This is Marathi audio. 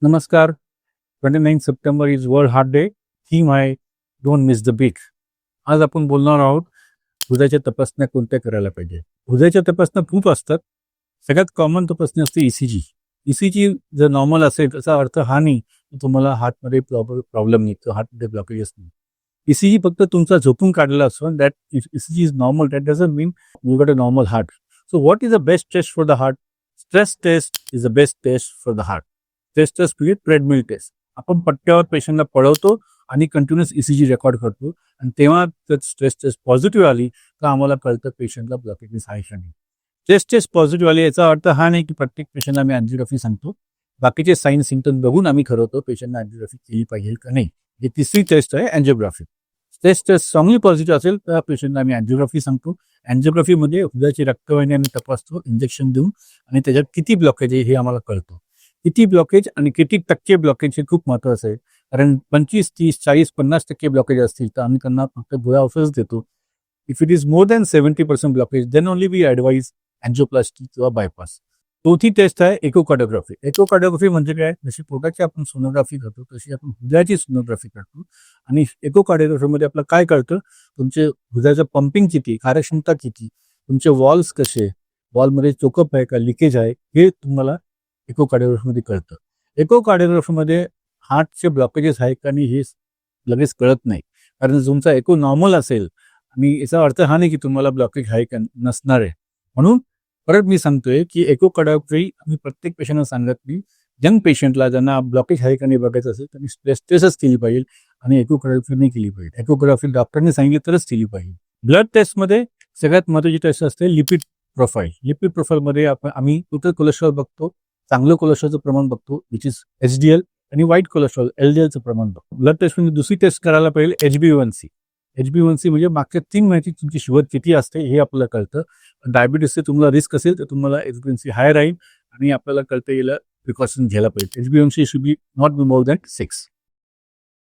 नमस्कार. 29 September is world heart day. Theme आहे डोंट मिस द बीट. आज आपण बोलणार आहोत हृदयाच्या तपासण्या कोणत्या करायला पाहिजे. हृदयाच्या तपासण्या खूप असतात. सगळ्यात कॉमन तपासणी असते ईसीजी. ईसीजी जर नॉर्मल असेल त्याचा अर्थ हा नाही की तुम्हाला हार्टमध्ये प्रॉब्लेम नाही, तर हार्टमध्ये ब्लॉकेजेस नाही. ईसीजी फक्त तुमचा झोपून काढलेला असतो. That ECG is normal. That doesn't mean you got a normal heart. So what is the best test for the heart? Stress test is the best test for the heart. Test म्हणजे ट्रेडमिल टेस्ट. आपण पट्ट्यावर पेशंटला पळवतो आणि कंटिन्युअस ईसीजी रेकॉर्ड करतो आणि तेव्हा जर स्ट्रेस टेस्ट पॉझिटिव्ह आली तर आम्हाला कळतं पेशंटला ब्लॉकेजेस आहे का नाही. स्ट्रेस टेस्ट पॉझिटिव्ह आली याचा अर्थ हा नाही की प्रत्येक पेशंटला आम्ही अँजिओग्राफी सांगतो. बाकीचे साईन सिम्पटम बघून आम्ही ठरवतो पेशंटला अँजिओग्राफी केली पाहिजे का नाही. ही तिसरी टेस्ट आहे अँजिओग्राफी. स्ट्रेस टेस्ट चांगली पॉझिटिव्ह असेल तर पेशंटला आम्ही अँजिओग्राफी सांगतो. अँजिओग्राफीमध्ये हृदयाची रक्तवाहिनी आम्ही तपासतो इंजेक्शन देऊन आणि त्याच्यात किती ब्लॉकेज आहे हे आम्हाला कळतं. किती ब्लॉकेज आणि किती टक्के ब्लॉकेज हे खूप महत्त्वाचं आहे. कारण 25, 30, 40, 50% ब्लॉकेज असतील तर आम्ही त्यांना फक्त भुया औषध देतो. If it is more than 70% blockage then only we advise angioplasty किंवा बायपास. चौथी टेस्ट आहे एकोकार्डिओग्राफी. एकोकार्डिओग्राफी म्हणजे काय? जशी पोटाची आपण सोनोग्राफी करतो तशी आपण हृदयाची सोनोग्राफी करतो. आणि एकोकार्डिओग्राफीमध्ये आपलं काय कळतं, तुमचे हृदयाचं पंपिंग किती, कार्यक्षमता किती, तुमचे वॉल्स कसे, वॉलमध्ये चोकअप आहे का, लिकेज आहे, हे तुम्हाला एकोकार्डिओग्राफीमध्ये कळतं. एकोकार्डिओग्राफीमध्ये हार्टचे ब्लॉकेजेस आहे का नाही हे लगेच कळत नाही. कारण तुमचा एको नॉर्मल असेल आणि याचा अर्थ हा नाही की तुम्हाला ब्लॉकेज आहे का नसणार आहे. म्हणून परत मी सांगतोय की एकोकार्डिओग्राफी आम्ही प्रत्येक पेशंटला सांगत नाही. यंग पेशंटला ज्यांना ब्लॉकेज आहे का नाही बघायचं असेल त्यांनी स्ट्रेस टेस्टच केली पाहिजे आणि एकोकार्डिओग्राफी नाही केली पाहिजे. एकोग्राफी डॉक्टरने सांगितली तरच केली पाहिजे. ब्लड टेस्टमध्ये सगळ्यात महत्त्वाची टेस्ट असते लिपिड प्रोफाईल. लिपिड प्रोफाईलमध्ये आम्ही टोटल कोलेस्ट्रॉल बघतो, चांगलं कोलेस्ट्रॉलचं प्रमाण बघतो विच इज एचडीएल, आणि वाईट कोलेस्ट्रॉल एलडीएलचं प्रमाण बघतो. ब्लड टेस्टमध्ये दुसरी टेस्ट करायला पाहिजे HbA1c. HbA1c म्हणजे मागच्या 3 महिन्याची तुमची शुगर किती असते हे आपल्याला कळतं. डायबिटीसचे तुम्हाला रिस्क असेल तर तुम्हाला HbA1c हाय राहील आणि आपल्याला कळतं याला प्रिकॉशन घ्यायला पाहिजे. HbA1c should be not be more than 6.